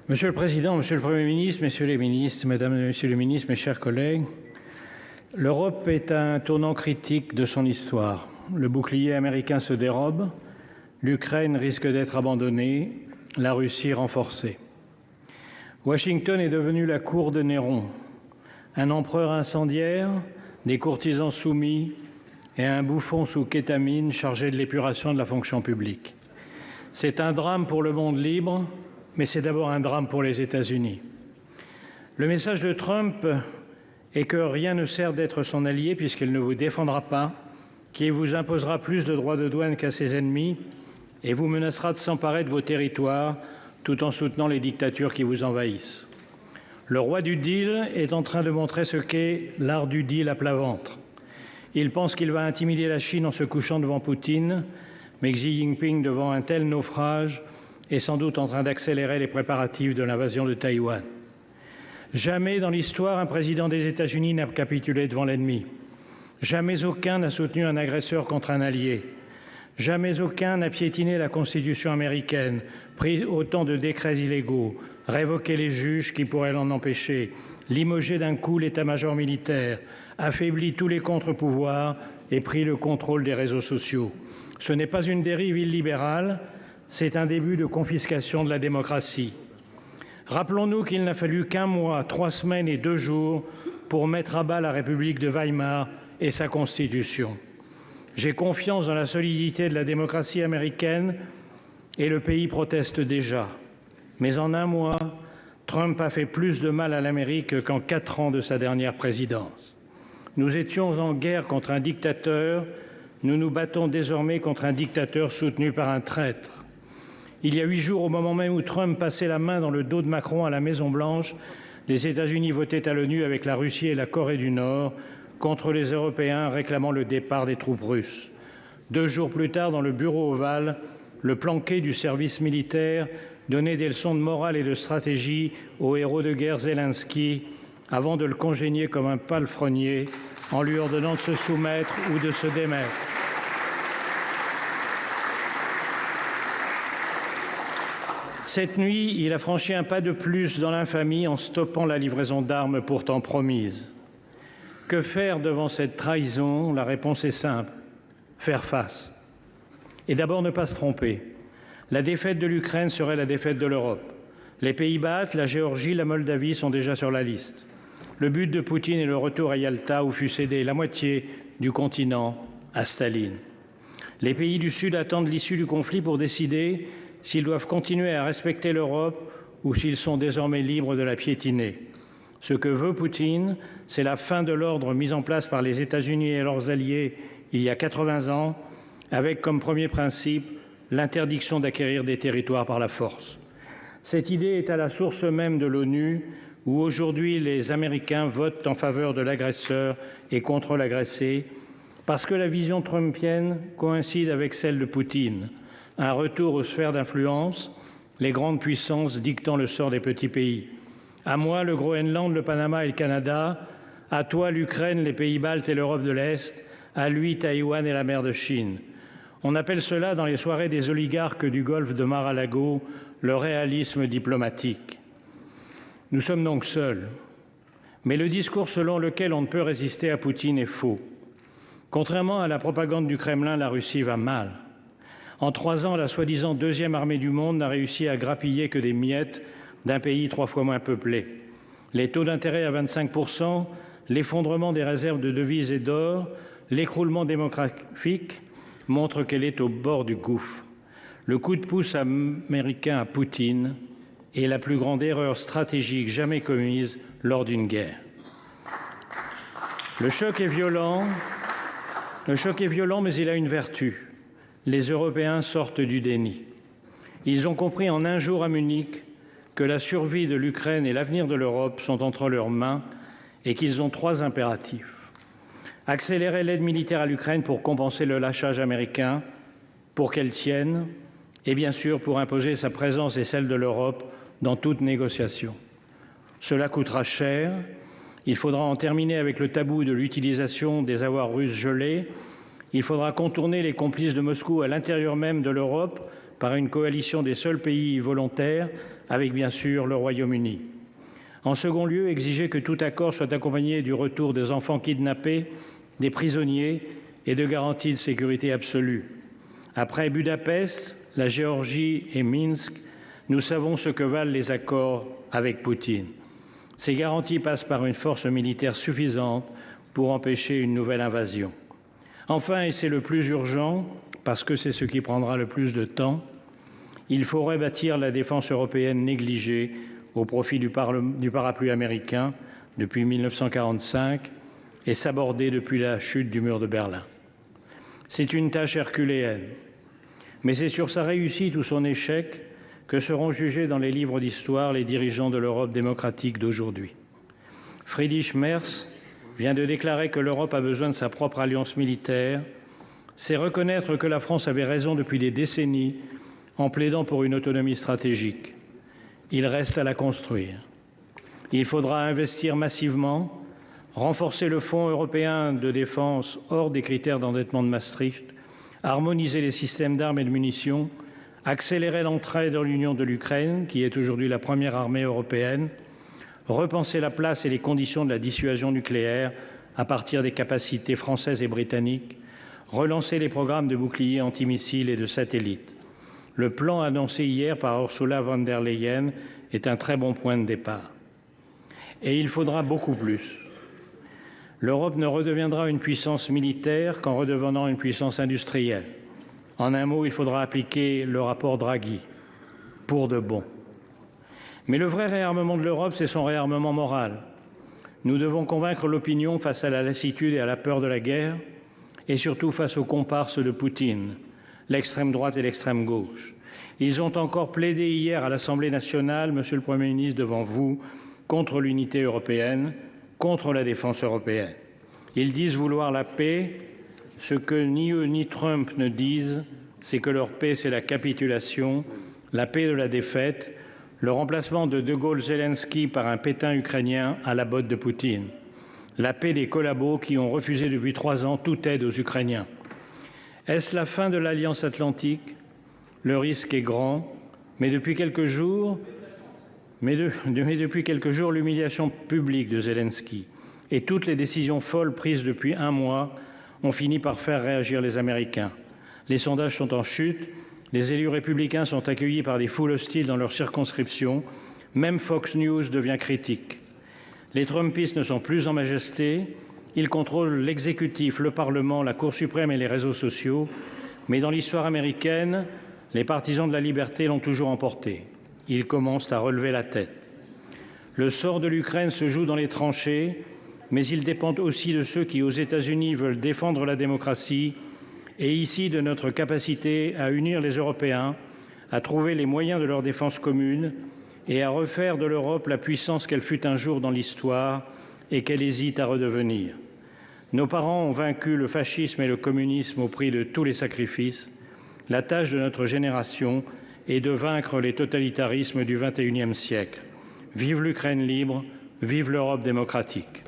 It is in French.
Monsieur le Président, Monsieur le Premier ministre, Messieurs les ministres, Mesdames et Messieurs les ministres, mes chers collègues, l'Europe est à un tournant critique de son histoire. Le bouclier américain se dérobe, l'Ukraine risque d'être abandonnée, la Russie renforcée. Washington est devenu la cour de Néron, un empereur incendiaire, des courtisans soumis et un bouffon sous kétamine chargé de l'épuration de la fonction publique. C'est un drame pour le monde libre, mais c'est d'abord un drame pour les États-Unis. Le message de Trump est que rien ne sert d'être son allié puisqu'il ne vous défendra pas, qu'il vous imposera plus de droits de douane qu'à ses ennemis et vous menacera de s'emparer de vos territoires tout en soutenant les dictatures qui vous envahissent. Le roi du deal est en train de montrer ce qu'est l'art du deal à plat ventre. Il pense qu'il va intimider la Chine en se couchant devant Poutine, mais Xi Jinping, devant un tel naufrage, est sans doute en train d'accélérer les préparatifs de l'invasion de Taïwan. Jamais dans l'histoire, un président des États-Unis n'a capitulé devant l'ennemi. Jamais aucun n'a soutenu un agresseur contre un allié. Jamais aucun n'a piétiné la Constitution américaine, pris autant de décrets illégaux, révoqué les juges qui pourraient l'en empêcher, limogé d'un coup l'état-major militaire, affaibli tous les contre-pouvoirs et pris le contrôle des réseaux sociaux. Ce n'est pas une dérive illibérale, c'est un début de confiscation de la démocratie. Rappelons-nous qu'il n'a fallu qu'1 mois, 3 semaines et 2 jours pour mettre à bas la République de Weimar et sa Constitution. J'ai confiance dans la solidité de la démocratie américaine et le pays proteste déjà. Mais en 1 mois, Trump a fait plus de mal à l'Amérique qu'en 4 ans de sa dernière présidence. Nous étions en guerre contre un dictateur, nous nous battons désormais contre un dictateur soutenu par un traître. Il y a 8 jours, au moment même où Trump passait la main dans le dos de Macron à la Maison-Blanche, les États-Unis votaient à l'ONU avec la Russie et la Corée du Nord contre les Européens réclamant le départ des troupes russes. 2 jours plus tard, dans le bureau ovale, le planqué du service militaire donnait des leçons de morale et de stratégie au héros de guerre Zelensky avant de le congédier comme un palefrenier en lui ordonnant de se soumettre ou de se démettre. Cette nuit, il a franchi un pas de plus dans l'infamie en stoppant la livraison d'armes pourtant promise. Que faire devant cette trahison? La réponse est simple, faire face. Et d'abord ne pas se tromper. La défaite de l'Ukraine serait la défaite de l'Europe. Les pays baltes, la Géorgie, la Moldavie sont déjà sur la liste. Le but de Poutine est le retour à Yalta où fut cédé la moitié du continent à Staline. Les pays du Sud attendent l'issue du conflit pour décider s'ils doivent continuer à respecter l'Europe ou s'ils sont désormais libres de la piétiner. Ce que veut Poutine, c'est la fin de l'ordre mis en place par les États-Unis et leurs alliés il y a 80 ans, avec comme premier principe l'interdiction d'acquérir des territoires par la force. Cette idée est à la source même de l'ONU, où aujourd'hui les Américains votent en faveur de l'agresseur et contre l'agressé, parce que la vision trumpienne coïncide avec celle de Poutine. Un retour aux sphères d'influence, les grandes puissances dictant le sort des petits pays. À moi, le Groenland, le Panama et le Canada. À toi, l'Ukraine, les pays baltes et l'Europe de l'Est. À lui, Taïwan et la mer de Chine. On appelle cela, dans les soirées des oligarques du golfe de Mar-a-Lago, le réalisme diplomatique. Nous sommes donc seuls. Mais le discours selon lequel on ne peut résister à Poutine est faux. Contrairement à la propagande du Kremlin, la Russie va mal. En 3 ans, la soi-disant 2e armée du monde n'a réussi à grappiller que des miettes d'un pays 3 fois moins peuplé. Les taux d'intérêt à 25%, l'effondrement des réserves de devises et d'or, l'écroulement démographique montrent qu'elle est au bord du gouffre. Le coup de pouce américain à Poutine est la plus grande erreur stratégique jamais commise lors d'une guerre. Le choc est violent, mais il a une vertu. Les Européens sortent du déni. Ils ont compris en 1 jour à Munich que la survie de l'Ukraine et l'avenir de l'Europe sont entre leurs mains et qu'ils ont 3 impératifs. Accélérer l'aide militaire à l'Ukraine pour compenser le lâchage américain, pour qu'elle tienne, et bien sûr pour imposer sa présence et celle de l'Europe dans toute négociation. Cela coûtera cher. Il faudra en terminer avec le tabou de l'utilisation des avoirs russes gelés. Il faudra contourner les complices de Moscou à l'intérieur même de l'Europe par une coalition des seuls pays volontaires, avec bien sûr le Royaume-Uni. En second lieu, exiger que tout accord soit accompagné du retour des enfants kidnappés, des prisonniers et de garanties de sécurité absolue. Après Budapest, la Géorgie et Minsk, nous savons ce que valent les accords avec Poutine. Ces garanties passent par une force militaire suffisante pour empêcher une nouvelle invasion. Enfin, et c'est le plus urgent, parce que c'est ce qui prendra le plus de temps, il faut rebâtir la défense européenne négligée au profit du parapluie américain depuis 1945 et sabordée depuis la chute du mur de Berlin. C'est une tâche herculéenne, mais c'est sur sa réussite ou son échec que seront jugés dans les livres d'histoire les dirigeants de l'Europe démocratique d'aujourd'hui. Friedrich Merz vient de déclarer que l'Europe a besoin de sa propre alliance militaire. C'est reconnaître que la France avait raison depuis des décennies en plaidant pour une autonomie stratégique. Il reste à la construire. Il faudra investir massivement, renforcer le Fonds européen de défense hors des critères d'endettement de Maastricht, harmoniser les systèmes d'armes et de munitions, accélérer l'entrée dans l'Union de l'Ukraine, qui est aujourd'hui la première armée européenne, repenser la place et les conditions de la dissuasion nucléaire à partir des capacités françaises et britanniques, relancer les programmes de boucliers antimissiles et de satellites. Le plan annoncé hier par Ursula von der Leyen est un très bon point de départ. Et il faudra beaucoup plus. L'Europe ne redeviendra une puissance militaire qu'en redevenant une puissance industrielle. En un mot, il faudra appliquer le rapport Draghi, pour de bon. Mais le vrai réarmement de l'Europe, c'est son réarmement moral. Nous devons convaincre l'opinion face à la lassitude et à la peur de la guerre, et surtout face aux comparses de Poutine, l'extrême droite et l'extrême gauche. Ils ont encore plaidé hier à l'Assemblée nationale, Monsieur le Premier ministre, devant vous, contre l'unité européenne, contre la défense européenne. Ils disent vouloir la paix. Ce que ni eux ni Trump ne disent, c'est que leur paix, c'est la capitulation, la paix de la défaite, le remplacement de De Gaulle-Zelensky par un Pétain ukrainien à la botte de Poutine, la paix des collabos qui ont refusé depuis 3 ans toute aide aux Ukrainiens. Est-ce la fin de l'Alliance Atlantique? Le risque est grand, mais depuis quelques jours, l'humiliation publique de Zelensky et toutes les décisions folles prises depuis 1 mois ont fini par faire réagir les Américains. Les sondages sont en chute, les élus républicains sont accueillis par des foules hostiles dans leurs circonscriptions, même Fox News devient critique. Les Trumpistes ne sont plus en majesté, ils contrôlent l'exécutif, le Parlement, la Cour suprême et les réseaux sociaux, mais dans l'histoire américaine, les partisans de la liberté l'ont toujours emporté. Ils commencent à relever la tête. Le sort de l'Ukraine se joue dans les tranchées, mais il dépend aussi de ceux qui, aux États-Unis, veulent défendre la démocratie et ici de notre capacité à unir les Européens, à trouver les moyens de leur défense commune et à refaire de l'Europe la puissance qu'elle fut un jour dans l'histoire et qu'elle hésite à redevenir. Nos parents ont vaincu le fascisme et le communisme au prix de tous les sacrifices. La tâche de notre génération est de vaincre les totalitarismes du XXIe siècle. Vive l'Ukraine libre, vive l'Europe démocratique.